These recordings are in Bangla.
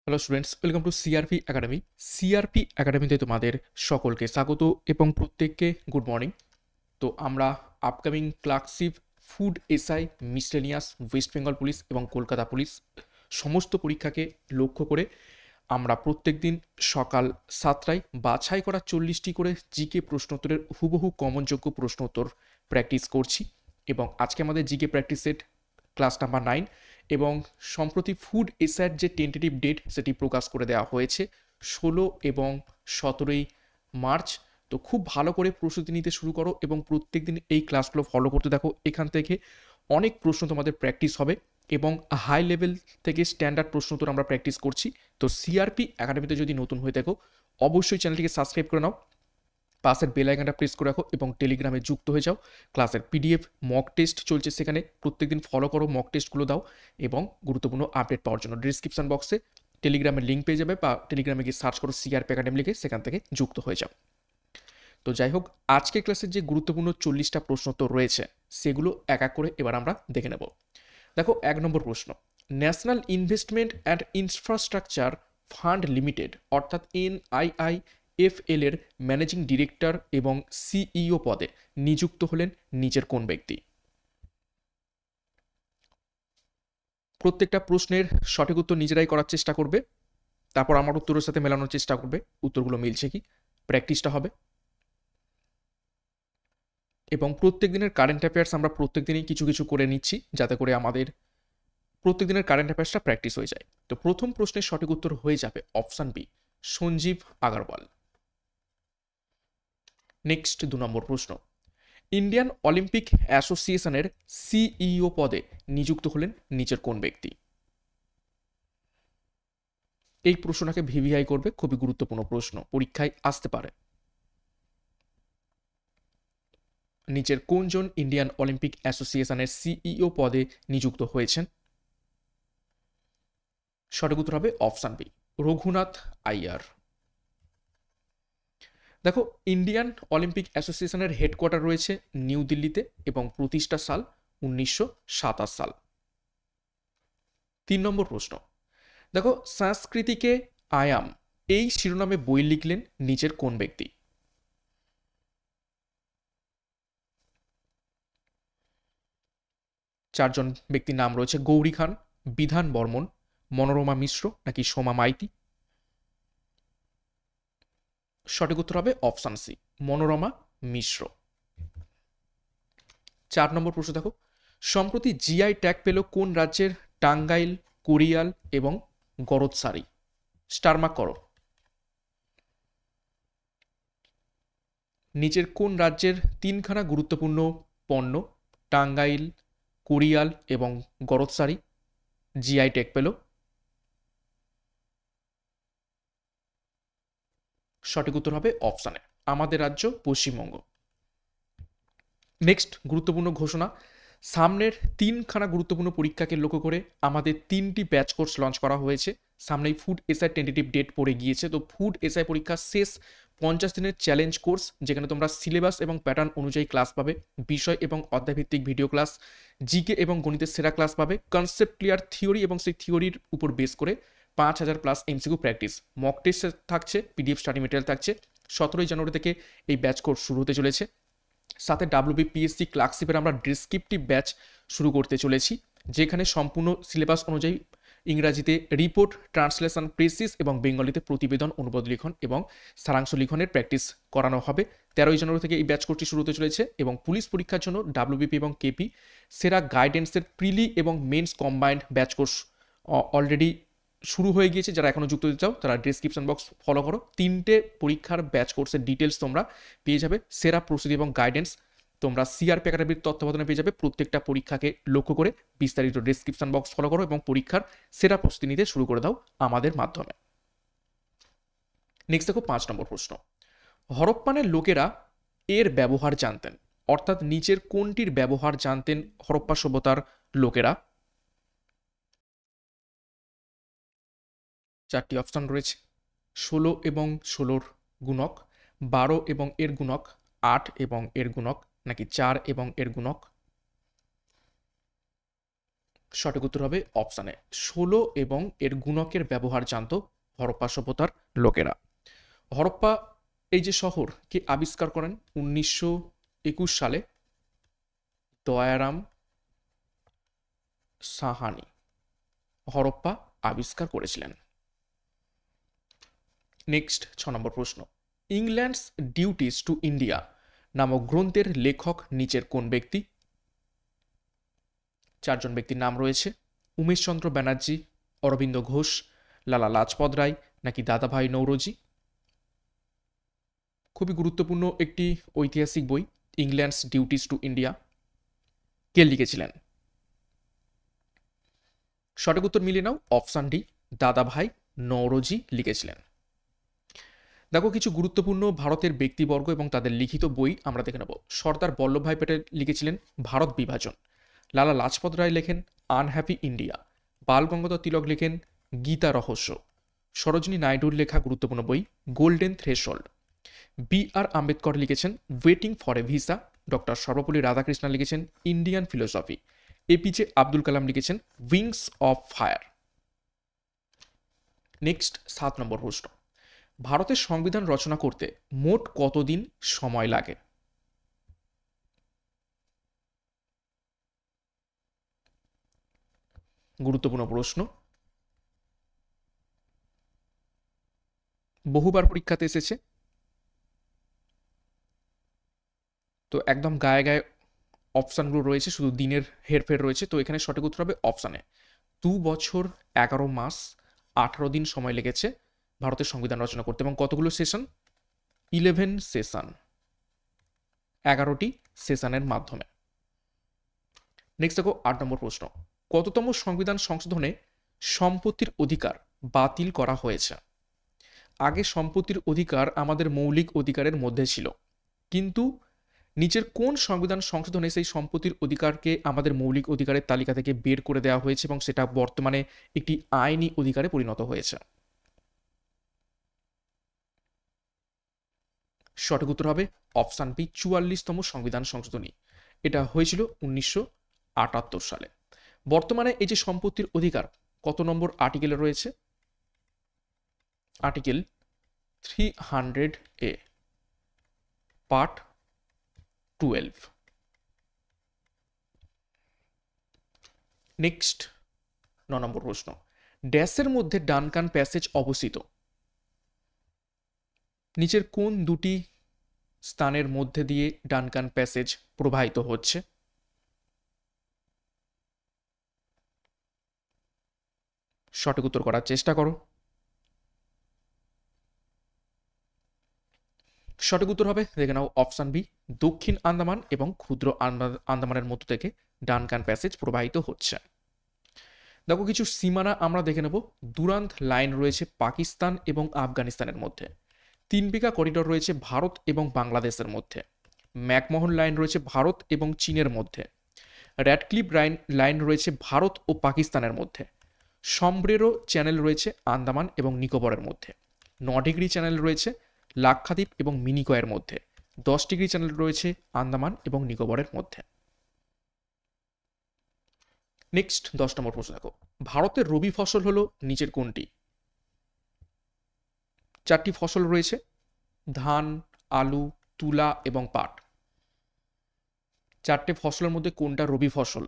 Hello students, welcome to CRP academy. CRP একাডেমিতে তোমাদের সকলকে স্বাগত এবং প্রত্যেককে গুড মর্নিং। তো আমরা upcoming clerkship, food SI, miscellaneous, West Bengal police এবং কলকাতা পুলিশ সমস্ত পরীক্ষাকে লক্ষ্য করে আমরা প্রত্যেক দিন সকাল 7টায় বাছাই করা 40টি করে জিকে প্রশ্নোত্তরের হুবহু কমনযোগ্য প্রশ্নোত্তর প্র্যাকটিস করছি। এবং আজকে আমাদের GK practice set class number 9 এবং সম্প্রতি ফুড এসআইয়ের যে টেন্টেটিভ ডেট সেটি প্রকাশ করে দেওয়া হয়েছে 16 এবং 17ই মার্চ। তো খুব ভালো করে প্রস্তুতি নিতে শুরু করো এবং প্রত্যেক দিন এই ক্লাসগুলো ফলো করতে দেখো। এখান থেকে অনেক প্রশ্ন তোমাদের প্র্যাকটিস হবে এবং হাই লেভেল থেকে স্ট্যান্ডার্ড প্রশ্ন তো আমরা প্র্যাকটিস করছি। তো সিআরপি একাডেমিতে যদি নতুন হয়ে থাকো অবশ্যই চ্যানেলটিকে সাবস্ক্রাইব করে নাও, পাশের বেল আইকনটা প্রেস করে রাখো এবং টেলিগ্রামে যুক্ত হয়ে যাও। ক্লাসের পিডিএফ মক টেস্ট চলছে, সেখানে প্রত্যেকদিন ফলো করো, মক টেস্টগুলো দাও এবং গুরুত্বপূর্ণ আপডেট পাওয়ার জন্য ডিসক্রিপশন বক্সে টেলিগ্রামের লিঙ্ক পেয়ে যাবে বা টেলিগ্রামে গিয়ে সার্চ করো সিআরপি একাডেমি লিখে, সেখান থেকে যুক্ত হয়ে যাও। তো যাই হোক, আজকের ক্লাসের যে গুরুত্বপূর্ণ 40টা প্রশ্নোত্তর রয়েছে সেগুলো এক এক করে এবার আমরা দেখে নেব। দেখো, 1 নম্বর প্রশ্ন, national investment and infrastructure fund limited অর্থাৎ NIIFL এর ম্যানেজিং ডিরেক্টর এবং সিইও পদে নিযুক্ত হলেন নিচের কোন ব্যক্তি? প্রত্যেকটা প্রশ্নের সঠিক উত্তর নিজেরাই করার চেষ্টা করবে, তারপর আমার উত্তরের সাথে মেলানোর চেষ্টা করবে উত্তরগুলো মিলছে কি, প্র্যাকটিসটা হবে। এবং প্রত্যেক দিনের কারেন্ট অ্যাফেয়ার্স আমরা প্রত্যেক দিনই কিছু কিছু করে নিচ্ছি যাতে করে আমাদের প্রত্যেক দিনের কারেন্ট অ্যাফেয়ার্সটা প্র্যাকটিস হয়ে যায়। তো প্রথম প্রশ্নের সঠিক উত্তর হয়ে যাবে option B, Sanjeev Agarwal. Next 2 number প্রশ্ন, ইন্ডিয়ান অলিম্পিক অ্যাসোসিয়েশনের সিইও পদে নিযুক্ত হলেন নিচের কোন ব্যক্তি? এই প্রশ্নটাকে ভিভিআই করবে, খুবই গুরুত্বপূর্ণ প্রশ্ন, পরীক্ষায় আসতে পারে। নিচের কোনজন ইন্ডিয়ান অলিম্পিক অ্যাসোসিয়েশনের সিইও পদে নিযুক্ত হয়েছেন? সঠিক উত্তর হবে অপশান বি, রঘুনাথ আইয়ার। দেখো, ইন্ডিয়ান অলিম্পিক অ্যাসোসিয়েশনের হেডকোয়ার্টার রয়েছে নিউ দিল্লিতে এবং প্রতিষ্ঠা সাল 1927 সাল। 3 নম্বর প্রশ্ন, দেখো, সংস্কৃতিকে আয়াম এই শিরোনামে বই লিখলেন নিচের কোন ব্যক্তি? চারজন ব্যক্তির নাম রয়েছে, গৌরী খান, বিধান বর্মন, মনোরমা মিশ্র নাকি সোমা মাইতি? সঠিক উত্তর হবে অপশান সি, মনোরমা মিশ্র। 4 নম্বর প্রশ্ন দেখো, সম্প্রতি জিআই ট্যাগ পেল কোন রাজ্যের টাঙ্গাইল, কোরিয়াল এবং গরদসারি? স্টার মার্ক করো। নিচের কোন রাজ্যের 3খানা গুরুত্বপূর্ণ পণ্য টাঙ্গাইল, কোরিয়াল এবং গরদসারি জিআই ট্যাগ পেল? সঠিক উত্তর হবে অপশানে আমাদের রাজ্য পশ্চিমবঙ্গ। নেক্সট গুরুত্বপূর্ণ ঘোষণা, সামনের 3খানা গুরুত্বপূর্ণ পরীক্ষাকে লক্ষ্য করে আমাদের 3টি ব্যাচ কোর্স লঞ্চ করা হয়েছে। সামনেই ফুড এসআই টেন্টেটিভ ডেট পড়ে গিয়েছে, তো ফুড এসআই পরীক্ষার শেষ 50 দিনের চ্যালেঞ্জ কোর্স, যেখানে তোমরা সিলেবাস এবং প্যাটার্ন অনুযায়ী ক্লাস পাবে, বিষয় এবং অধ্যায়ভিত্তিক ভিডিও ক্লাস, জিকে এবং গণিতের সেরা ক্লাস পাবে, কনসেপ্ট ক্লিয়ার থিওরি এবং সেই থিওরির উপর বেস করে 5000+ এমসিকিউ প্র্যাকটিস, মক টেস্ট থাকছে, পিডিএফ স্টাডি মেটেরিয়াল থাকছে। 17ই জানুয়ারি থেকে এই ব্যাচ কোর্স শুরু হতে চলেছে। সাথে WBPSC ক্লার্কশিপের আমরা ডেসক্রিপটিভ ব্যাচ শুরু করতে চলেছি, যেখানে সম্পূর্ণ সিলেবাস অনুযায়ী ইংরাজিতে রিপোর্ট, ট্রান্সলেশন, প্রেসিস এবং বেঙ্গলিতে প্রতিবেদন, অনুবাদ লিখন এবং সারাংশ লিখনের প্র্যাকটিস করানো হবে। 13ই জানুয়ারি থেকে এই ব্যাচ কোর্সটি শুরু হতে চলেছে এবং পুলিশ পরীক্ষার জন্য WBP এবং KP সেরা গাইডেন্সের প্রিলি এবং mains combined batch course already শুরু হয়ে গিয়েছে। যারা এখনো যুক্ত হতে চাও তারা ডেসক্রিপশন বক্স ফলো করো, 3টে পরীক্ষার ব্যাচ কোর্সের ডিটেলস তোমরা পেয়ে যাবে। সেরা প্রস্তুতি এবং গাইডেন্স তোমরা সিআরপি একাডেমির তত্ত্বাবধানে পেয়ে যাবে। প্রত্যেকটা পরীক্ষাকে লক্ষ্য করে বিস্তারিত ডেসক্রিপশন বক্স ফলো করো এবং পরীক্ষার সেরা প্রস্তুতি নিতে শুরু করে দাও আমাদের মাধ্যমে। নেক্সট দেখো 5 নম্বর প্রশ্ন, হরপ্পানের লোকেরা এর ব্যবহার জানতেন, অর্থাৎ নিচের কোনটির ব্যবহার জানতেন হরপ্পা সভ্যতার লোকেরা? 4টি অপশন রয়েছে, 16 এবং 16-র গুণক, 12 এবং এর গুণক, 8 এবং এর গুণক নাকি 4 এবং এর গুণক? সঠিক উত্তর হবে অপশানে 16 এবং এর গুণকের ব্যবহার জানত হরপ্পা সভ্যতার লোকেরা। হরপ্পা এই যে শহর কে আবিষ্কার করেন 1921 সালে দয়ারাম সাহানি হরপ্পা আবিষ্কার করেছিলেন। নেক্সট 6 নম্বর প্রশ্ন, ইংল্যান্ডস ডিউটিস টু ইন্ডিয়া নামক গ্রন্থের লেখক নিচের কোন ব্যক্তি? 4 জন ব্যক্তির নাম রয়েছে, উমেশচন্দ্র ব্যানার্জি, অরবিন্দ ঘোষ, লালা লাজপত রায় নাকি দাদাভাই নৌরোজি। খুবই গুরুত্বপূর্ণ একটি ঐতিহাসিক বই ইংল্যান্ডস ডিউটিস টু ইন্ডিয়া। কে লিখেছিলেন? সঠিক উত্তর মিলিয়ে নাও, অপশান ডি দাদাভাই নৌরোজি লিখেছিলেন। দেখো কিছু গুরুত্বপূর্ণ ভারতের ব্যক্তিবর্গ এবং তাদের লিখিত বই আমরা দেখে নেব। সর্দার বল্লভভাই প্যাটেল লিখেছিলেন ভারত বিভাজন। লালা লাজপত রায় লেখেন আনহ্যাপি ইন্ডিয়া। বাল গঙ্গাধর তিলক লেখেন গীতা রহস্য। সরোজিনী নাইডুর লেখা গুরুত্বপূর্ণ বই গোল্ডেন থ্রেশহোল্ড। বি আর আম্বেদকর লিখেছেন waiting for a visa. Doctor Sarvepalli Radhakrishnan লিখেছেন Indian philosophy. APJ Abdul Kalam লিখেছেন উইংস অফ ফায়ার। নেক্সট 7 নম্বর প্রশ্ন, ভারতের সংবিধান রচনা করতে মোট কতদিন সময় লাগে? গুরুত্বপূর্ণ প্রশ্ন, বহুবার পরীক্ষাতে এসেছে, তো একদম গায়ে গায়ে অপশানগুলো রয়েছে, শুধু দিনের হেরফের রয়েছে। তো এখানে সঠিক উত্তর হবে অপশানে 2 বছর 11 মাস 18 দিন সময় লেগেছে ভারতের সংবিধান রচনা করতে। এবং কতগুলো সেশন? 11 সেশন, 11টি সেশনের মাধ্যমে। নেক্সট দেখো 8 নম্বর প্রশ্ন, কততম সংবিধান সংশোধনে সম্পত্তির অধিকার বাতিল করা হয়েছে? আগে সম্পত্তির অধিকার আমাদের মৌলিক অধিকারের মধ্যে ছিল, কিন্তু নিচের কোন সংবিধান সংশোধনে সেই সম্পত্তির অধিকারকে আমাদের মৌলিক অধিকারের তালিকা থেকে বের করে দেওয়া হয়েছে এবং সেটা বর্তমানে একটি আইনি অধিকারে পরিণত হয়েছে? সঠিক উত্তর হবে অপশান বি 44তম সংবিধান সংশোধনী। এটা হয়েছিল 1978 সালে। বর্তমানে এই যে সম্পত্তির অধিকার কত নম্বর আর্টিকেলে রয়েছে? Article 300A part 12। নেক্সট 9 নম্বর প্রশ্ন, ড্যাশের মধ্যে ডানকান প্যাসেজ অবস্থিত? নিচের কোন দুটি স্থানের মধ্যে দিয়ে ডানকান প্যাসেজ প্রবাহিত হচ্ছে? সঠিক উত্তর করার চেষ্টা করো। সঠিক উত্তর হবে, দেখে নাও, অপশান বি দক্ষিণ আন্দামান এবং ক্ষুদ্র আন্দামানের মধ্য থেকে ডানকান প্যাসেজ প্রবাহিত হচ্ছে। দেখো কিছু সীমানা আমরা দেখে নেব। দুরান্ত লাইন রয়েছে পাকিস্তান এবং আফগানিস্তানের মধ্যে। 3 বিঘা করিডোর রয়েছে ভারত এবং বাংলাদেশের মধ্যে। ম্যাকমোহন লাইন রয়েছে ভারত এবং চীনের মধ্যে। র্যাডক্লিফ লাইন রয়েছে ভারত ও পাকিস্তানের মধ্যে। সম্ব্রেরো চ্যানেল রয়েছে আন্দামান এবং নিকোবরের মধ্যে। 9 ডিগ্রি চ্যানেল রয়েছে লাক্ষাদ্বীপ এবং মিনিকয়ের মধ্যে। 10 ডিগ্রি চ্যানেল রয়েছে আন্দামান এবং নিকোবরের মধ্যে। নেক্সট 10 নম্বর প্রশ্ন দেখো, ভারতের রবি ফসল হলো নিচের কোনটি? 4টি ফসল রয়েছে, ধান, আলু, তুলা এবং পাট। 4টে ফসলের মধ্যে কোনটা রবি ফসল?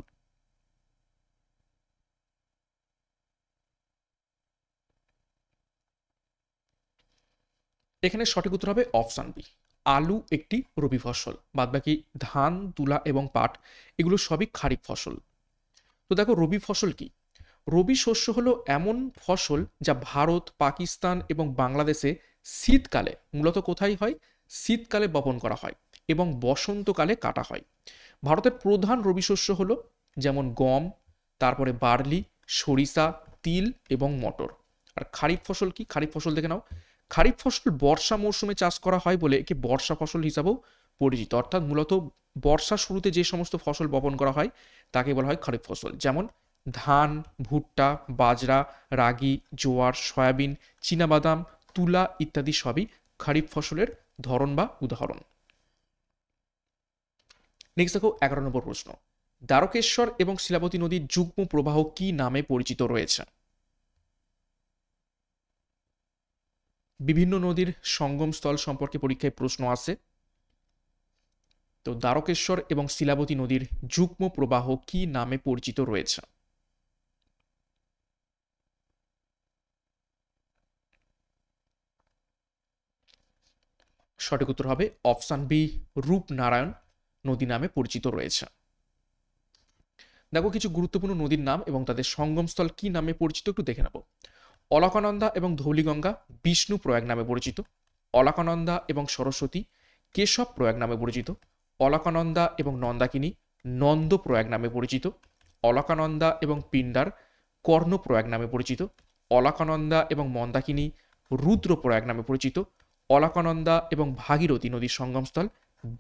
এখানে সঠিক উত্তর হবে অপশান বি আলু একটি রবি ফসল। বাদবাকি ধান, তুলা এবং পাট এগুলো সবই খারিফ ফসল। তো দেখো রবি ফসল কি? রবি শস্য হলো এমন ফসল যা ভারত, পাকিস্তান এবং বাংলাদেশে শীতকালে, মূলত কোথায় হয়? শীতকালে বপন করা হয় এবং বসন্তকালে কাটা হয়। ভারতের প্রধান রবি শস্য হলো যেমন গম, তারপরে বার্লি, সরিষা, তিল এবং মটর। আর খারিফ ফসল কি? খারিফ ফসল দেখে নাও, খারিফ ফসল বর্ষা মৌসুমে চাষ করা হয় বলে একে বর্ষা ফসল হিসাবেও পরিচিত। অর্থাৎ মূলত বর্ষার শুরুতে যে সমস্ত ফসল বপন করা হয় তাকে বলা হয় খারিফ ফসল। যেমন ধান, ভুট্টা, বাজরা, রাগি, জোয়ার, সয়াবিন, চীনাবাদাম, তুলা ইত্যাদি সবই খারিফ ফসলের ধরন বা উদাহরণ। নেক্সট দেখো 11 নম্বর প্রশ্ন, দ্বারকেশ্বর এবং শিলাবতী নদীর যুগ্ম প্রবাহ কি নামে পরিচিত রয়েছে? বিভিন্ন নদীর সঙ্গম স্থল সম্পর্কে পরীক্ষায় প্রশ্ন আসে। তো দ্বারকেশ্বর এবং শিলাবতী নদীর যুগ্ম প্রবাহ কি নামে পরিচিত রয়েছে? সঠিক উত্তর হবে অপশন বি, রূপনারায়ণ নদী নামে পরিচিত রয়েছে। দেখো কিছু গুরুত্বপূর্ণ নদীর নাম এবং তাদের সঙ্গমস্থল কি নামে পরিচিত একটু দেখে নেব। অলকানন্দা এবং ধৌলিগঙ্গা বিষ্ণু প্রয়াগ নামে পরিচিত। অলকানন্দা এবং সরস্বতী কেশব প্রয়াগ নামে পরিচিত। অলকানন্দা এবং নন্দাকিনী নন্দ প্রয়াগ নামে পরিচিত। অলকানন্দা এবং পিণ্ডার কর্ণ প্রয়াগ নামে পরিচিত। অলকানন্দা এবং মন্দাকিনী রুদ্র প্রয়াগ নামে পরিচিত। অলকানন্দা এবং ভাগীরথী নদীর সঙ্গমস্থল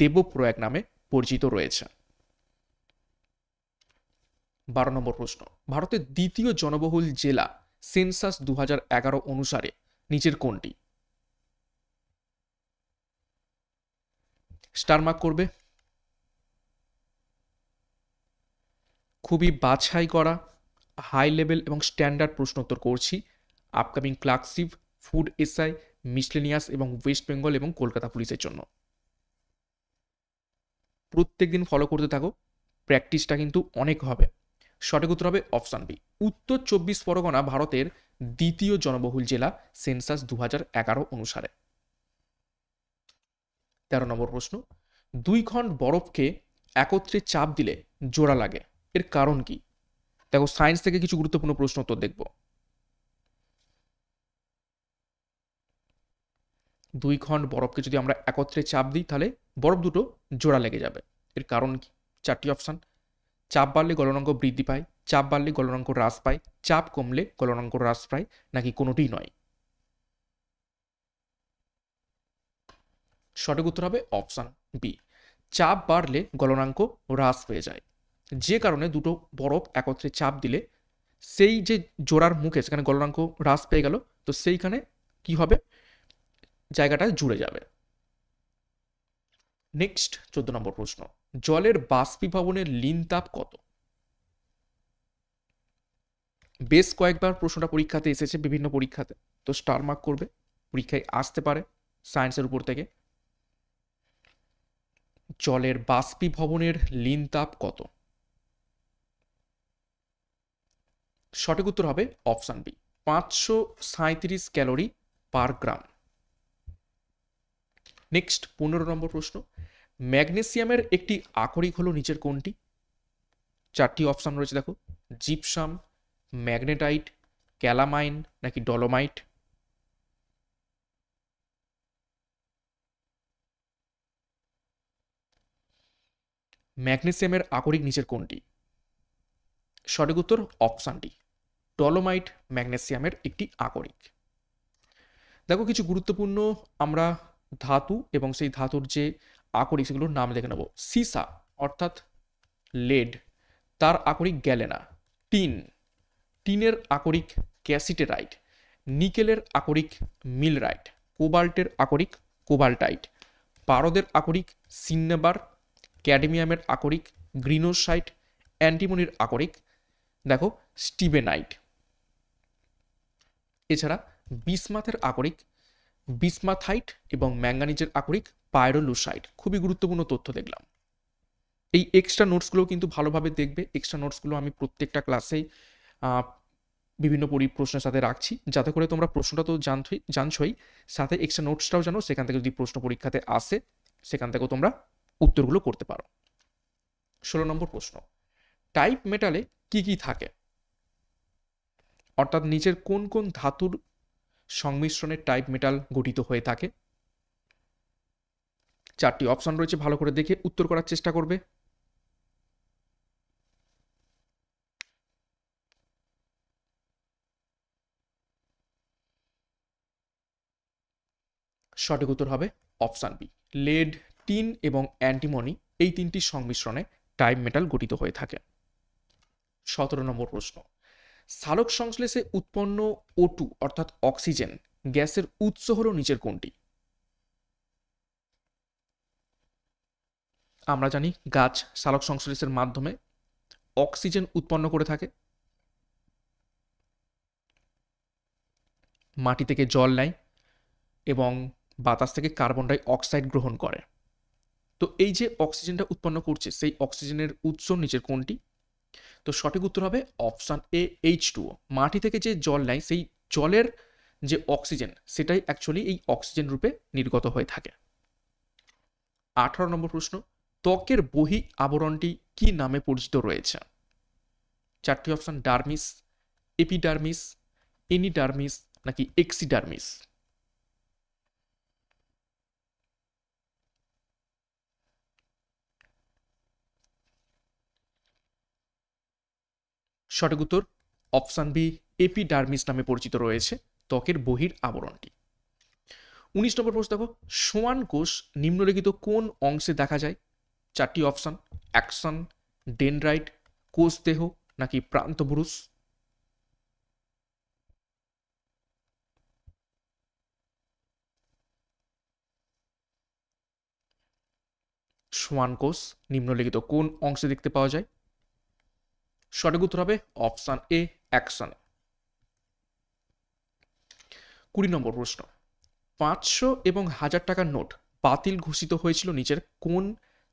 দেবপ্রয়াগ নামে পরিচিত রয়েছে। 12 নম্বর প্রশ্ন, ভারতের দ্বিতীয় জনবহুল জেলা সেন্সাস 2011 অনুসারে নিচের কোনটি? স্টার মার্ক করবে। খুবই বাছাই করা হাই লেভেল এবং স্ট্যান্ডার্ড প্রশ্ন উত্তর করছি upcoming clerkship, food SI, miscellaneous এবং ওয়েস্ট বেঙ্গল এবং কলকাতা পুলিশের জন্য। প্রত্যেক দিন ফলো করতে থাকো, প্র্যাকটিসটা কিন্তু অনেক হবে। সঠিক উত্তর হবে অপশন বি, উত্তর 24 পরগনা ভারতের দ্বিতীয় জনবহুল জেলা সেন্সাস 2011 অনুসারে। 13 নম্বর প্রশ্ন, 2 খণ্ড বরফকে একত্রে চাপ দিলে জোড়া লাগে, এর কারণ কি? দেখো সায়েন্স থেকে কিছু গুরুত্বপূর্ণ প্রশ্ন উত্তর দেখব। 2 খণ্ড বরফকে যদি আমরা একত্রে চাপ দিই তাহলে বরফ দুটো জোড়া লেগে যাবে, এর কারণ কি? 4টি অপশন। চাপ বাড়লে গলনাঙ্ক বৃদ্ধি পায়, চাপ বাড়লে গলনাঙ্ক হ্রাস পায়, চাপ কমলে গলনাঙ্ক হ্রাস পায়, নাকি কোনোটিই নয়? সঠিক উত্তর হবে অপশন বি, চাপ বাড়লে গলনাঙ্ক হ্রাস পেয়ে যায়। যে কারণে দুটো বরফ একত্রে চাপ দিলে সেই যে জোড়ার মুখে সেখানে গলনাঙ্ক হ্রাস পেয়ে গেল, তো সেইখানে কি হবে, জায়গাটা জুড়ে যাবে। নেক্সট 14 নম্বর প্রশ্ন, জলের বাষ্পীভবনের লীন তাপ কত? বেশ কয়েকবার প্রশ্নটা পরীক্ষাতে এসেছে, বিভিন্ন পরীক্ষাতে, তো স্টার মার্ক করবে, পরীক্ষায় আসতে পারে সায়েন্সের উপর থেকে। জলের বাষ্পীভবনের লীন তাপ কত? সঠিক উত্তর হবে অপশন বি, 537 ক্যালোরি পার গ্রাম। নেক্সট 15 নম্বর প্রশ্ন, ম্যাগনেসিয়ামের একটি আকরিক হলো নিচের কোনটি? 4টি অপশন রয়েছে দেখো, জিপসাম, ম্যাগনেটাইট, ক্যালামাইন, নাকি ডলোমাইট? ম্যাগনেসিয়ামের আকরিক নিচের কোনটি? সঠিক উত্তর অপশন ডি, ডলোমাইট ম্যাগনেসিয়ামের একটি আকরিক। দেখো কিছু গুরুত্বপূর্ণ আমরা ধাতু এবং সেই ধাতুর যে আকরিক সেগুলোর নাম দেখে নেব। সিসা অর্থাৎ লেড, তার আকরিক গ্যালেনা। টিন, টিনের আকরিক ক্যাসিটেরাইট। নিকেলের আকরিক মিলরাইট। কোবাল্টের আকরিক কোবাল্টাইট। পারদের আকরিক সিন্নেবার। ক্যাডমিয়ামের আকরিক গ্রিনোসাইট। অ্যান্টিমনির আকরিক দেখো স্টিবেনাইট। এছাড়া বিসমাথের আকরিক বিসমাথাইট এবং ম্যাঙ্গানিজের আকরিক পাইরোলুসাইট। খুবই গুরুত্বপূর্ণ তথ্য দেখলাম। এই এক্সট্রা নোটসগুলো কিন্তু ভালোভাবে দেখবে, এক্সট্রা নোটসগুলো আমি প্রত্যেকটা ক্লাসেই বিভিন্ন প্রশ্নের সাথে রাখছি, যাতে করে তোমরা প্রশ্নটা তো জানছই, সাথে এক্সট্রা নোটসটাও জানো, সেখান থেকে যদি প্রশ্ন পরীক্ষাতে আসে সেখান থেকেও তোমরা উত্তরগুলো করতে পারো। 16 নম্বর প্রশ্ন, টাইপ মেটালে কি কি থাকে? অর্থাৎ নিচের কোন কোন ধাতুর সংমিশ্রণে টাইপ মেটাল গঠিত হয়ে থাকে? 4টি অপশন রয়েছে, ভালো করে দেখে উত্তর করার চেষ্টা করবে। সঠিক উত্তর হবে অপশন বি, লেড, টিন এবং অ্যান্টিমনি এই 3টি সংমিশ্রণে টাইপ মেটাল গঠিত হয়ে থাকে। 17 নম্বর প্রশ্ন, সালোক সংশ্লেষে উৎপন্ন O2 অর্থাৎ অক্সিজেন গ্যাসের উৎস হলো নিচের কোনটি? আমরা জানি গাছ সালোক সংশ্লেষের মাধ্যমে অক্সিজেন উৎপন্ন করে থাকে, মাটি থেকে জল নেয় এবং বাতাস থেকে কার্বন ডাই অক্সাইড গ্রহণ করে। তো এই যে অক্সিজেনটা উৎপন্ন করছে সেই অক্সিজেনের উৎস নিচের কোনটি? তো সঠিক উত্তর হবে অপশান এ H2O। মাটি থেকে যে জল নেয় সেই জলের যে অক্সিজেন সেটাই অ্যাকচুয়ালি এই অক্সিজেন রূপে নির্গত হয়ে থাকে। 18 নম্বর প্রশ্ন, ত্বকের বহি আবরণটি কি নামে পরিচিত রয়েছে? চারটি অপশান, ডার্মিস, এপিডার্মিস, এনিডার্মিস নাকি এক্সিডার্মিস। সঠিক উত্তর অপশান বি, এপিডার্মিস নামে পরিচিত রয়েছে ত্বকের বহির আবরণটি। 19 নম্বর প্রশ্ন দেখো, সোয়ান কোষ নিম্নলিখিত কোন অংশে দেখা যায়? চারটি অপশান, অ্যাকশন, ডেনড্রাইট, কোষ দেহ নাকি প্রান্তবুরুষ। সোয়ান কোষ নিম্নলিখিত কোন অংশে দেখতে পাওয়া যায়? সঠিক উত্তর হবে অপশান এ, অ্যাকশন। 20 নম্বর প্রশ্ন, 500 এবং 1000 টাকার নোট বাতিল ঘোষিত হয়েছিল নিচের কোন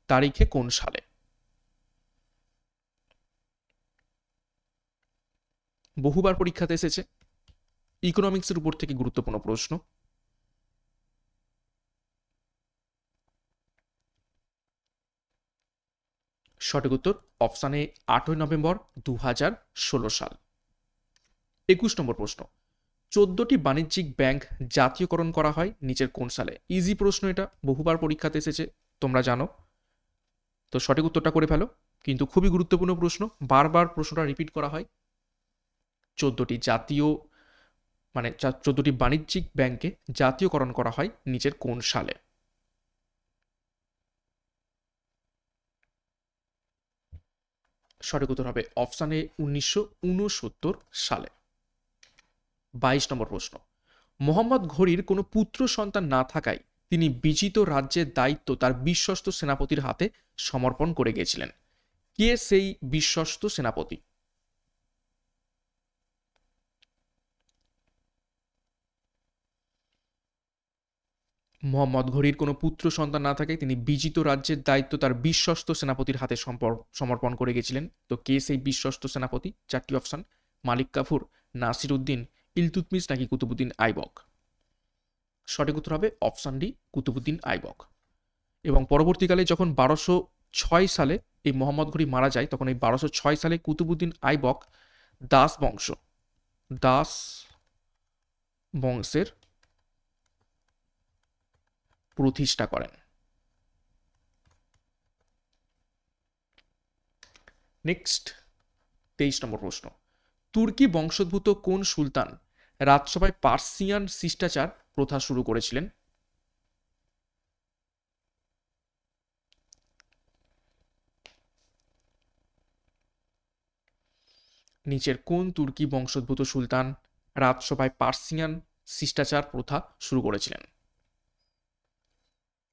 তারিখে কোন সালে? বহুবার পরীক্ষাতে এসেছে, ইকোনমিক্সের উপর থেকে গুরুত্বপূর্ণ প্রশ্ন। সঠিক উত্তর অপশান এ, 8 নভেম্বর 2016 সাল। 21 নম্বর প্রশ্ন, 14টি বাণিজ্যিক ব্যাংক জাতীয়করণ করা হয় নিচের কোন সালে? ইজি প্রশ্ন, এটা বহুবার পরীক্ষাতে এসেছে, তোমরা জানো। তো সঠিক উত্তরটা করে ফেলো, কিন্তু খুবই গুরুত্বপূর্ণ প্রশ্ন, বারবার প্রশ্নটা রিপিট করা হয়। 14টি জাতীয় মানে 14টি বাণিজ্যিক ব্যাংকে জাতীয়করণ করা হয় নিচের কোন সালে? সঠিক উত্তর হবে অপশান এ, 1969 সালে। 22 নম্বর প্রশ্ন, মোহাম্মদ ঘুরির কোনো পুত্র সন্তান না থাকায় তিনি বিজিত রাজ্যের দায়িত্ব তার বিশ্বস্ত সেনাপতির হাতে সমর্পণ করে গিয়েছিলেন। কে সেই বিশ্বস্ত সেনাপতি? মোহাম্মদ ঘুরির কোনো পুত্র সন্তান না থাকায় তিনি বিজিত রাজ্যের দায়িত্ব তার বিশ্বস্ত সেনাপতির হাতে সমর্পণ করে গেছিলেন। তো কে সেই বিশ্বস্ত সেনাপতি? চারটি অপশন, মালিক কাফুর, নাসির উদ্দিন, ইলতুৎমিশ নাকি কুতুবুদ্দিন আইবক। সঠিক উত্তর হবে অপশন ডি, কুতুবুদ্দিন আইবক। এবং পরবর্তীকালে যখন 1206 সালে এই মোহাম্মদ ঘুরি মারা যায়, তখন এই 1206 সালে কুতুবুদ্দিন আইবক দাস বংশের প্রতিষ্ঠা করেন। নেক্সট 23 নম্বর প্রশ্ন, তুর্কি বংশোদ্ভূত কোন সুলতান রাজসভায় পার্সিয়ান শিষ্টাচার প্রথা শুরু করেছিলেন? নিচের কোন তুর্কি বংশোদ্ভূত সুলতান রাজসভায় পার্সিয়ান শিষ্টাচার প্রথা শুরু করেছিলেন?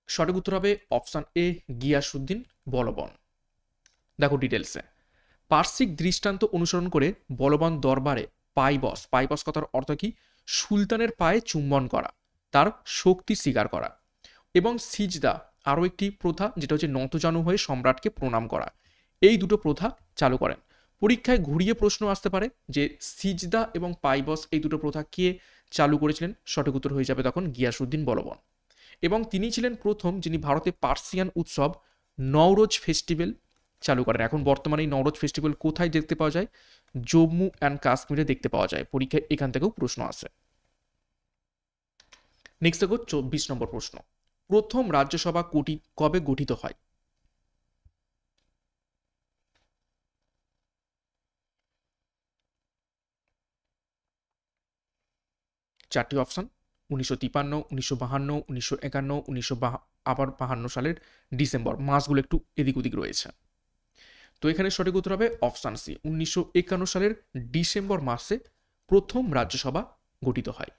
সঠিক উত্তর হবে অপশন এ, গিয়াসউদ্দিন বলবন। দেখো ডিটেলসে, পার্সিক দৃষ্টান্ত অনুসরণ করে বলবন দরবারে পাইবস কথার অর্থ কি? সুলতানের পায়ে চুম্বন করা, তার শক্তি স্বীকার করা। এবং সিজদা আরও একটি প্রথা, যেটা হচ্ছে নতজানু হয়ে সম্রাটকে প্রণাম করা। এই দুটো প্রথা চালু করেন। পরীক্ষায় ঘুরিয়ে প্রশ্ন আসতে পারে যে সিজদা এবং পাইবস এই দুটো প্রথা কে চালু করেছিলেন? সঠিক উত্তর হয়ে যাবে তখন গিয়াসউদ্দিন বলবন। এবং তিনি ছিলেন প্রথম যিনি ভারতে পার্সিয়ান উৎসব নওরোজ ফেস্টিভ্যাল চালু করেন। এখন বর্তমানে এই নওরোজ ফেস্টিভ্যাল কোথায় দেখতে পাওয়া যায়? জম্মু অ্যান্ড কাশ্মীরে দেখতে পাওয়া যায়। পরীক্ষায় এখান থেকেও প্রশ্ন আসে। নেক্সট দেখো 24 নম্বর প্রশ্ন, প্রথম রাজ্যসভা কবে গঠিত হয়? চারটি অপশন, 1953, 1952, 1951, 1952 সালের ডিসেম্বর। মাসগুলো একটু এদিক ওদিক রয়েছে। তো এখানে সঠিক উত্তর হবে অপশান সি, 1951 সালের ডিসেম্বর মাসে প্রথম রাজ্যসভা গঠিত হয়।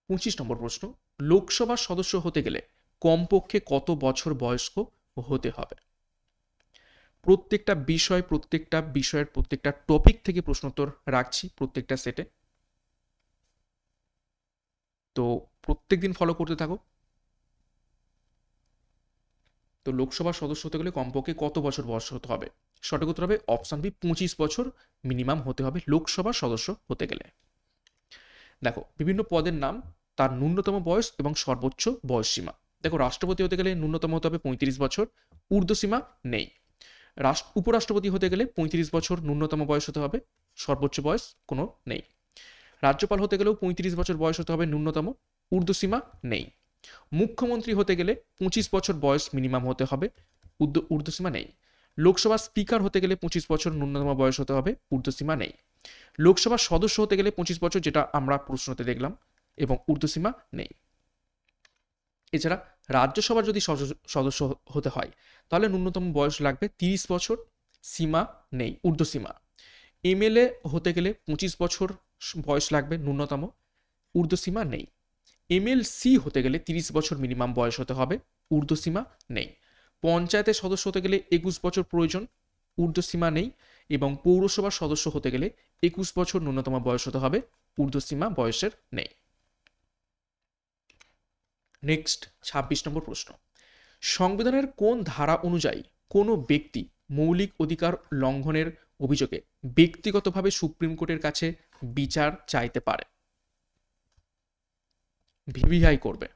25 নম্বর প্রশ্ন, লোকসভার সদস্য হতে গেলে কমপক্ষে কত বছর বয়স্ক হতে হবে? প্রত্যেকটা বিষয়ের প্রত্যেকটা টপিক থেকে প্রশ্নোত্তর রাখছি প্রত্যেকটা সেটে। তো প্রত্যেকদিন ফলো করতে থাকো। তো লোকসভার সদস্য হতে গেলে কমপক্ষে কত বছর বয়স হতে হবে? সঠিক উত্তর হবে অপশন বি, 25 বছর মিনিমাম হতে হবে লোকসভার সদস্য হতে গেলে। দেখো বিভিন্ন পদের নাম, তার ন্যূনতম বয়স এবং সর্বোচ্চ বয়স সীমা। দেখো রাষ্ট্রপতি হতে গেলে ন্যূনতম হতে হবে 35 বছর, ঊর্ধ্বসীমা নেই। উপরাষ্ট্রপতি হতে গেলে 35 বছর ন্যূনতম বয়স হতে হবে, সর্বোচ্চ বয়স কোনো নেই। রাজ্যপাল হতে গেলেও 35 বছর বয়স হতে হবে ন্যূনতম, ঊর্ধ্বসীমা নেই। মুখ্যমন্ত্রী হতে গেলে 25 বছর বয়স মিনিমাম হতে হবে, ঊর্ধ্বসীমা নেই। লোকসভার স্পিকার হতে গেলে 25 বছর ন্যূনতম বয়স হতে হবে, ঊর্ধ্বসীমা নেই। লোকসভার সদস্য হতে গেলে 25 বছর, যেটা আমরা প্রশ্নতে দেখলাম, এবং ঊর্ধ্বসীমা নেই। এছাড়া রাজ্যসভার যদি সদস্য হতে হয় তাহলে ন্যূনতম বয়স লাগবে 30 বছর, সীমা নেই, ঊর্ধ্বসীমা। এমএলএ হতে গেলে 25 বছর বয়স লাগবে ন্যূনতম, ঊর্ধ্বসীমা নেই। এমএলসি হতে গেলে 30 বছর মিনিমাম বয়স হতে হবে, ঊর্ধ্বসীমা নেই। পঞ্চায়েতের সদস্য হতে গেলে 21 বছর প্রয়োজন, ঊর্ধ্বসীমা নেই। এবং পৌরসভার সদস্য হতে গেলে 21 বছর ন্যূনতম বয়স হতে হবে, ঊর্ধ্বসীমা বয়সের নেই। নেক্সট 26 নম্বর প্রশ্ন। সংবিধানের কোন ধারা অনুযায়ী কোনো ব্যক্তি মৌলিক অধিকার লঙ্ঘনের অভিযোগে ব্যক্তিগতভাবে সুপ্রিম কোর্টের কাছে বিচার চাইতে পারে? ভিভিআই করবে।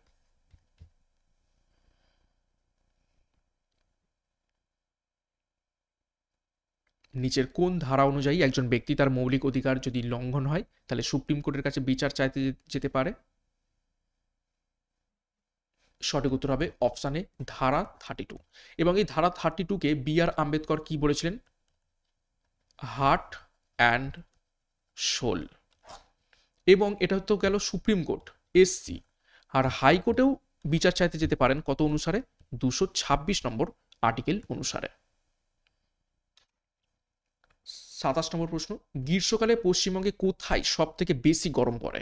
নিচের কোন ধারা অনুযায়ী একজন ব্যক্তি তার মৌলিক অধিকার যদি লঙ্ঘন হয় তাহলে সুপ্রিম কোর্টের কাছে বিচার চাইতে যেতে পারে? সঠিক উত্তর হবে অপশান এ, ধারা 32। এবং এই ধারা 32কে বি আর আম্বেদকর কি বলেছিলেন? Heart and soul. এবং এটা তো গেল সুপ্রিম কোর্ট, এসসি। আর হাইকোর্টেও বিচার চাইতে যেতে পারেন কত অনুসারে? 226 নম্বর আর্টিকেল অনুসারে। 27 নম্বর প্রশ্ন। গ্রীষ্মকালে পশ্চিমবঙ্গে কোথায় সব থেকে বেশি গরম পড়ে?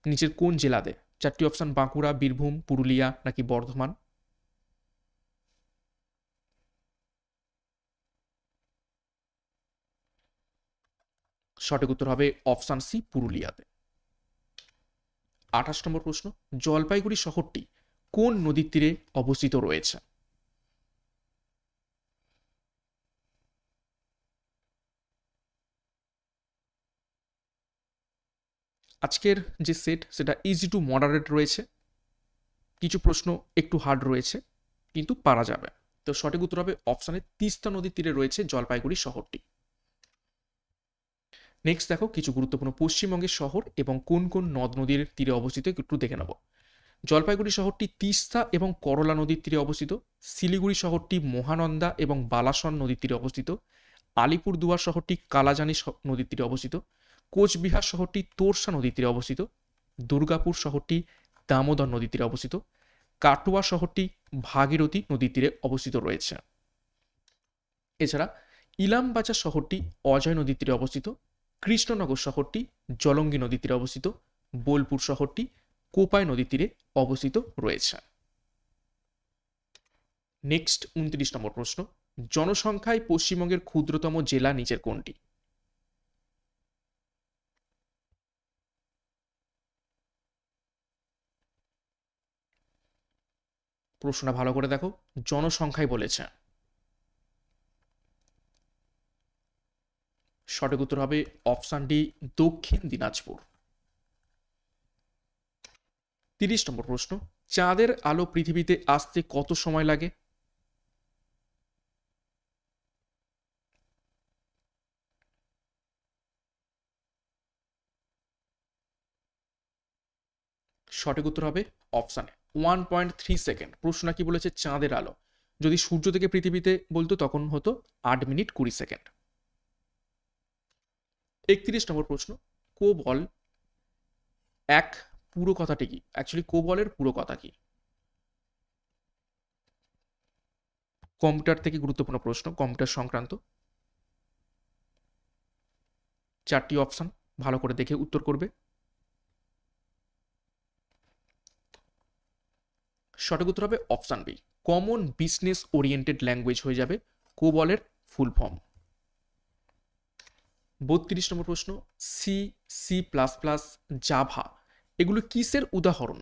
নিচের কোন জেলাতে? চারটি অপশন, বাঁকুড়া, বীরভূম, পুরুলিয়া নাকি বর্ধমান? সঠিক উত্তর হবে অপশন সি, পুরুলিয়াতে। 28 নম্বর প্রশ্ন। জলপাইগুড়ি শহরটি কোন নদীর তীরে অবস্থিত রয়েছে? আজকের যে সেট সেটা ইজি টু মডারেট রয়েছে, কিছু প্রশ্ন একটু হার্ড রয়েছে, কিন্তু পারা যাবে। তো সঠিক উত্তর হবে অপশানে তিস্তা নদীর তীরে রয়েছে জলপাইগুড়ি শহরটি। নেক্সট দেখো কিছু গুরুত্বপূর্ণ পশ্চিমবঙ্গের শহর এবং কোন কোন নদ নদীর তীরে অবস্থিত একটু দেখে নেব। জলপাইগুড়ি শহরটি তিস্তা এবং করলা নদীর তীরে অবস্থিত। শিলিগুড়ি শহরটি মহানন্দা এবং বালাসন নদীর তীরে অবস্থিত। আলিপুরদুয়ার শহরটি কালাজানি নদীর তীরে অবস্থিত। কোচবিহার শহরটি তোরসা নদীর তীরে অবস্থিত। দুর্গাপুর শহরটি দামোদর নদীর তীরে অবস্থিত। কাটোয়া শহরটি ভাগীরথী নদীর তীরে অবস্থিত রয়েছে। এছাড়া ইলামবাজার শহরটি অজয় নদীর তীরে অবস্থিত। কৃষ্ণনগর শহরটি জলঙ্গি নদীর তীরে অবস্থিত। বোলপুর শহরটি কোপাই নদীর তীরে অবস্থিত রয়েছে। নেক্সট 29 নম্বর প্রশ্ন। জনসংখ্যায় পশ্চিমবঙ্গের ক্ষুদ্রতম জেলা নিচের কোনটি? প্রশ্নটা ভালো করে দেখো, জনসংখ্যায় বলেছে। সঠিক উত্তর হবে অপশান ডি, দক্ষিণ দিনাজপুর। 30 নম্বর প্রশ্ন। চাঁদের আলো পৃথিবীতে আসতে কত সময় লাগে? সঠিক উত্তর হবে অপশানে 1.3 সেকেন্ড। প্রশ্ন কি বলেছে? চাঁদের আলো যদি সূর্য থেকে পৃথিবীতে বলতো তখন হতো 8 মিনিট 20 সেকেন্ড। 31 নম্বর প্রশ্ন। কোবল এক পুরো কথাটি কি? অ্যাকচুয়ালি কোবলের পুরো কথা কি? কম্পিউটার থেকে গুরুত্বপূর্ণ প্রশ্ন, কম্পিউটার সংক্রান্ত। 4টি অপশন ভালো করে দেখে উত্তর করবে। সঠিক উত্তর হবে option B, common business oriented language হয়ে যাবে কোবলের ফুল ফর্ম। 32 নম্বর প্রশ্ন, C, C plus plus, Java এগুলো কিসের উদাহরণ?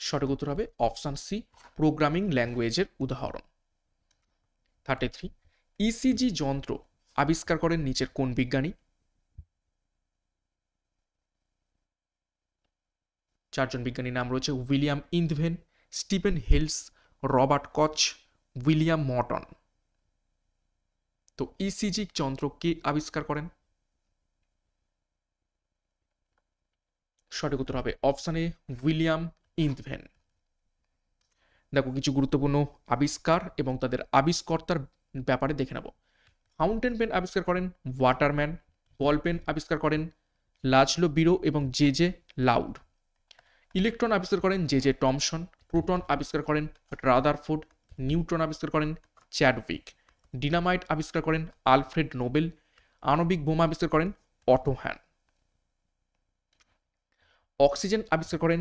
সঠিক উত্তর হবে অপশান সি, প্রোগ্রামিং ল্যাঙ্গুয়েজের উদাহরণ। 33, ইসিজি যন্ত্র আবিষ্কার করেন নিচের কোন বিজ্ঞানী? চারজন বিজ্ঞানীর নাম রয়েছে উইলিয়াম ইন্দভেন, স্টিফেন হিলস, রবার্ট কচ, উইলিয়াম মর্টন। তো ইসিজি যন্ত্র কে আবিষ্কার করেন? সঠিক উত্তর হবে অপশান এ, উইলিয়াম ইন্দভেন। দেখো কিছু গুরুত্বপূর্ণ আবিষ্কার এবং তাদের আবিষ্কর্তার ব্যাপারে দেখে নেব। ফাউন্টেন পেন আবিষ্কার করেন ওয়াটারম্যান, বল পেন আবিষ্কার করেন লাজলো বিরো এবং জে জে লাউড। ইলেকট্রন আবিষ্কার করেন জে জে টমসন, প্রোটন আবিষ্কার করেন রাদারফোর্ড, নিউট্রন আবিষ্কার করেন চ্যাডউইক, ডিনামাইট আবিষ্কার করেন আলফ্রেড নোবেল, আণবিক বোমা আবিষ্কার করেন অটো হ্যান। অক্সিজেন আবিষ্কার করেন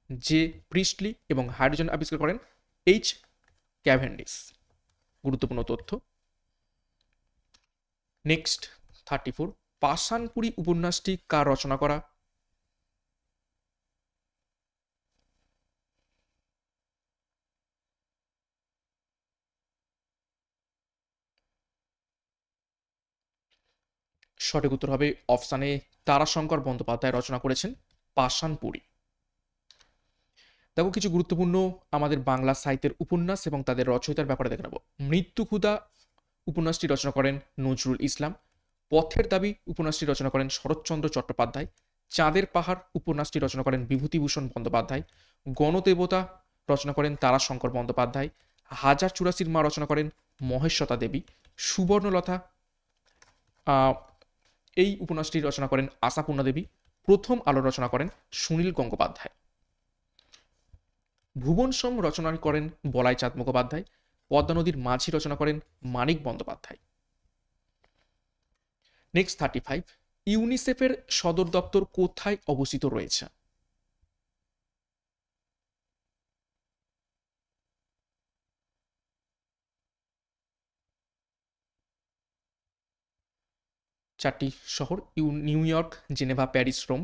জে প্রিস্টলি এবং হাইড্রোজেন আবিষ্কার করেন এইচ ক্যাভেন্ডিস। গুরুত্বপূর্ণ তথ্য। নেক্সট 34, পাষাণপুরী উপন্যাসটি কার রচনা করা? সঠিক উত্তর হবে অপশান এ, তারাশঙ্কর বন্দ্যোপাধ্যায় রচনা করেছেন পাষাণপুরী। দেখো কিছু গুরুত্বপূর্ণ আমাদের বাংলা সাহিত্যের উপন্যাস এবং তাদের রচয়িতার ব্যাপারে দেখে নেব। মৃত্যুক্ষুধা উপন্যাসটি রচনা করেন নজরুল ইসলাম, পথের দাবি উপন্যাসটি রচনা করেন শরৎচন্দ্র চট্টোপাধ্যায়, চাঁদের পাহাড় উপন্যাসটি রচনা করেন বিভূতিভূষণ বন্দ্যোপাধ্যায়, গণদেবতা রচনা করেন তারাশঙ্কর বন্দ্যোপাধ্যায়, হাজার চুরাশির মা রচনা করেন মহেশ্বতা দেবী, সুবর্ণলতা এই উপন্যাসটি রচনা করেন আশাপূর্ণা দেবী, প্রথম আলো রচনা করেন সুনীল গঙ্গোপাধ্যায়। ভুবন সোম রচনা করেন বলাই চাঁদ মুখোপাধ্যায়, পদ্মা নদীর মাঝি রচনা করেন মানিক বন্দ্যোপাধ্যায়। নেক্সট 35, ইউনিসেফের সদর দপ্তর কোথায় অবস্থিত রয়েছে? চারটি শহর New York, Geneva, Paris, Rome.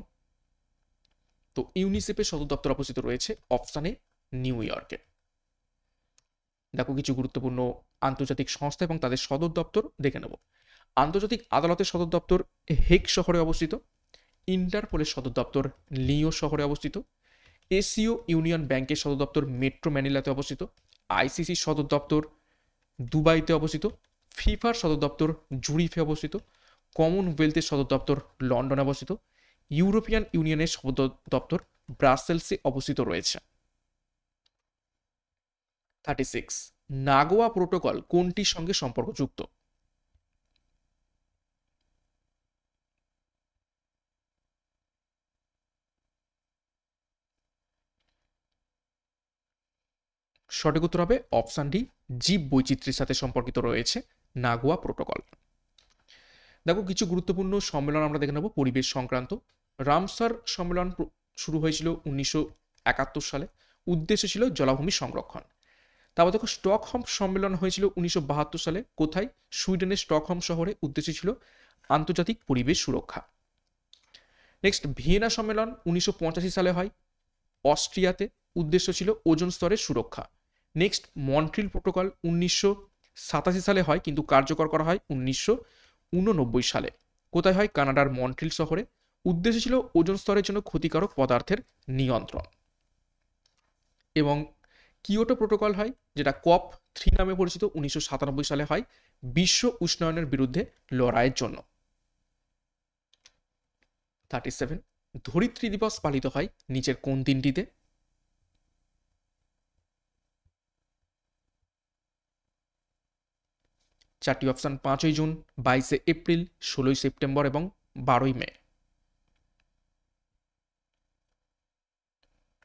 তো ইউনিসেফের সদর দপ্তর অবস্থিত রয়েছে অপশানে নিউ ইয়র্কে। দেখো কিছু গুরুত্বপূর্ণ আন্তর্জাতিক সংস্থা এবং তাদের সদর দপ্তর দেখে নেব। আন্তর্জাতিক আদালতের সদর দপ্তর হেগ শহরে অবস্থিত, ইন্টারপোলের সদর দপ্তর লিও শহরে অবস্থিত, এশীয় ইউনিয়ন ব্যাংকের সদর দপ্তর মেট্রো ম্যানিলাতে অবস্থিত, আইসিসির সদর দপ্তর দুবাইতে অবস্থিত, ফিফার সদর দপ্তর জুরিফে অবস্থিত, কমনওয়েলথের সদর দপ্তর লন্ডনে অবস্থিত, ইউরোপিয়ান ইউনিয়নের সদর দপ্তর ব্রাসেলসে অবস্থিত রয়েছে। 36, নাগোয়া প্রোটোকল কোনটির সঙ্গে সম্পর্কযুক্ত? সঠিক উত্তর হবে অপশান ডি, জীব বৈচিত্র্যের সাথে সম্পর্কিত রয়েছে নাগোয়া প্রোটোকল। দেখো কিছু গুরুত্বপূর্ণ সম্মেলন আমরা দেখে নেব পরিবেশ সংক্রান্ত। রামসার সম্মেলন শুরু হয়েছিল 1971 সালে, উদ্দেশ্য ছিল জলাভূমি সংরক্ষণ। তারপর দেখো স্টকহোম সম্মেলন হয়েছিল 1972 সালে, কোথায়? সুইডেনের স্টকহোম শহরে, উদ্দেশ্য ছিল আন্তর্জাতিক পরিবেশ সুরক্ষা। নেক্সট ভিয়েনা সম্মেলন 1985 সালে হয় অস্ট্রিয়াতে, উদ্দেশ্য ছিল ওজোন স্তরের সুরক্ষা। নেক্সট মন্ট্রিল প্রোটোকল 1987 সালে হয় কিন্তু কার্যকর করা হয় 1989 সালে, কোথায় হয়? কানাডার মন্ট্রিল শহরে, উদ্দেশ্য ছিল ওজোন স্তরের জন্য ক্ষতিকারক পদার্থের নিয়ন্ত্রণ। এবং কিয়োটো প্রোটোকল হয় যেটা COP3 নামে পরিচিত, 1997 সালে হয় বিশ্ব উষ্ণায়নের বিরুদ্ধে লড়াইয়ের জন্য। 37, ধরিত্রী দিবস পালিত হয় নিচের কোন দিনটিতে? চারটি অপশন 5ই জুন, 22শে এপ্রিল, 16ই সেপ্টেম্বর এবং 12ই মে।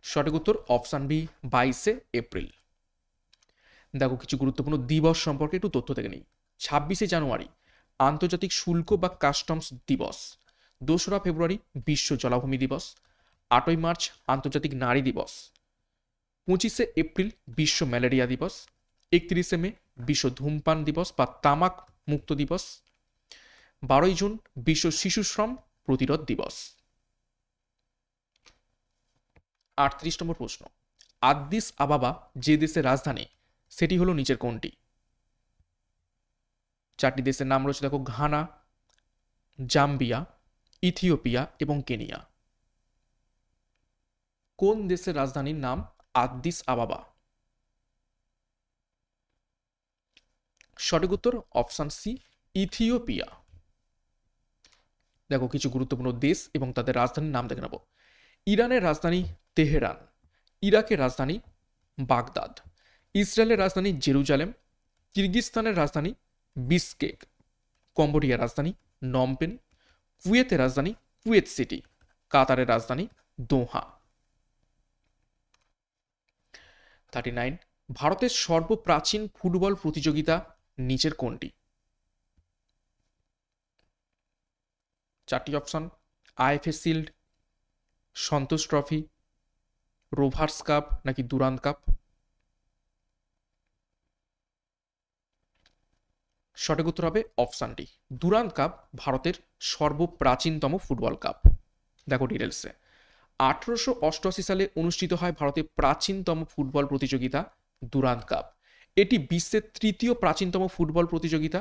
সঠিক উত্তর অপশন বি, 22শে এপ্রিল। দেখো কিছু গুরুত্বপূর্ণ দিবস সম্পর্কে একটু তথ্য থেকে নিই। 26শে জানুয়ারি আন্তর্জাতিক শুল্ক বা কাস্টমস দিবস। 2রা ফেব্রুয়ারি বিশ্ব জলাভূমি দিবস। 8ই মার্চ আন্তর্জাতিক নারী দিবস। 25শে এপ্রিল বিশ্ব ম্যালেরিয়া দিবস। 31শে মে বিশ্ব ধূমপান দিবস বা তামাক মুক্ত দিবস। 12ই জুন বিশ্ব শিশু শ্রম প্রতিরোধ দিবস। 38 নম্বর প্রশ্ন, আদ্দিস আবাবা যে দেশের রাজধানী সেটি হলো নিচের কোনটি? 4টি দেশের নাম রয়েছে দেখো, ঘানা, জাম্বিয়া, ইথিওপিয়া এবং কেনিয়া। কোন দেশের রাজধানীর নাম আদ্দিস আবাবা? সঠিক উত্তর অপশন সি, ইথিওপিয়া। দেখো কিছু গুরুত্বপূর্ণ দেশ এবং তাদের রাজধানীর নাম দেখে নেব। ইরানের রাজধানী তেহরান, ইরাকের রাজধানী বাগদাদ, ইসরায়েলের রাজধানী জেরুজালেম, কিরগিজস্তানের রাজধানী বিশকেক, কম্বোডিয়ার রাজধানী নমপেন, কুয়েতের রাজধানী কুয়েত সিটি, কাতারের রাজধানী দোহা। 39, ভারতের সর্বপ্রাচীন ফুটবল প্রতিযোগিতা নিচের কোনটি? 4টি অপশন, আইএফএ শিল্ড, সন্তোষ ট্রফি, রোভার্স কাপ নাকি দুরান্ত কাপ? সঠিক উত্তর হবে অপশনটি, দুরান্ত কাপ ভারতের সর্বপ্রাচীনতম ফুটবল কাপ। দেখো ডিটেলসে, 1888 সালে অনুষ্ঠিত হয় ভারতের প্রাচীনতম ফুটবল প্রতিযোগিতা দুরান্ত কাপ। এটি বিশ্বের 3য় প্রাচীনতম ফুটবল প্রতিযোগিতা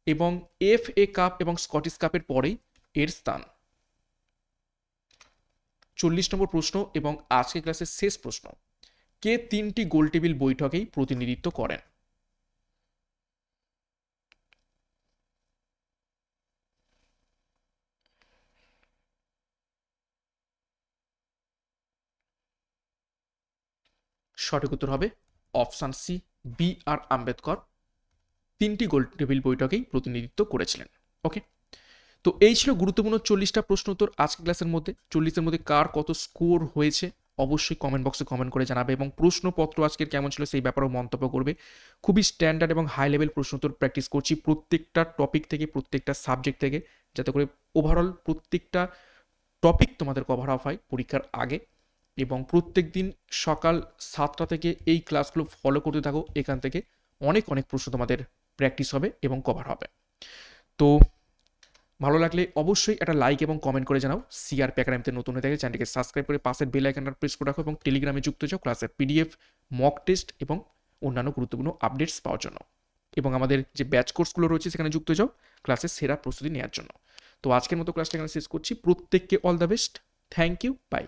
এবং এফএ কাপ এবং স্কটিশ কাপের পরেই এর স্থান। 40 নম্বর প্রশ্ন এবং আজকের ক্লাসের শেষ প্রশ্ন, কে 3টি গোল টেবিল বৈঠকেই প্রতিনিধিত্ব করেন? সঠিক উত্তর হবে অপশন সি, বি আর আম্বেদকর 3টি গোল টেবিল বৈঠকেই প্রতিনিধিত্ব করেছিলেন। ওকে, তো এই ছিল গুরুত্বপূর্ণ 40টা প্রশ্ন উত্তর আজকের ক্লাসের মধ্যে। 40-এর মধ্যে কার কত স্কোর হয়েছে অবশ্যই কমেন্ট বক্সে কমেন্ট করে জানাবে এবং প্রশ্নপত্র আজকের কেমন ছিল সেই ব্যাপারেও মন্তব্য করবে। খুবই স্ট্যান্ডার্ড এবং হাই লেভেল প্রশ্ন উত্তর প্র্যাকটিস করছি প্রত্যেকটা টপিক থেকে, প্রত্যেকটা সাবজেক্ট থেকে, যাতে করে ওভারঅল প্রত্যেকটা টপিক তোমাদের কভার আপ হয় পরীক্ষার আগে। এবং প্রত্যেক দিন সকাল 7টা থেকে এই ক্লাসগুলো ফলো করতে থাকো, এখান থেকে অনেক অনেক প্রশ্ন তোমাদের প্র্যাকটিস হবে এবং কভার হবে। তো ভালো লাগলে অবশ্যই একটা লাইক এবং কমেন্ট করে জানাও। সিআরপি একাডেমিতে নতুন হয়ে থাকে চ্যানেলকে সাবস্ক্রাইব করে পাশের বেল আইকনটা প্রেস করে রাখো এবং টেলিগ্রামে যুক্ত যাও ক্লাসের পিডিএফ, মক টেস্ট এবং অন্যান্য গুরুত্বপূর্ণ আপডেটস পাওয়ার জন্য। এবং আমাদের যে ব্যাচ কোর্সগুলো রয়েছে সেখানে যুক্ত যাও ক্লাসের সেরা প্রস্তুতি নেওয়ার জন্য। তো আজকের মতো ক্লাসটা এখানে শেষ করছি। প্রত্যেককে all the best. Thank you, by.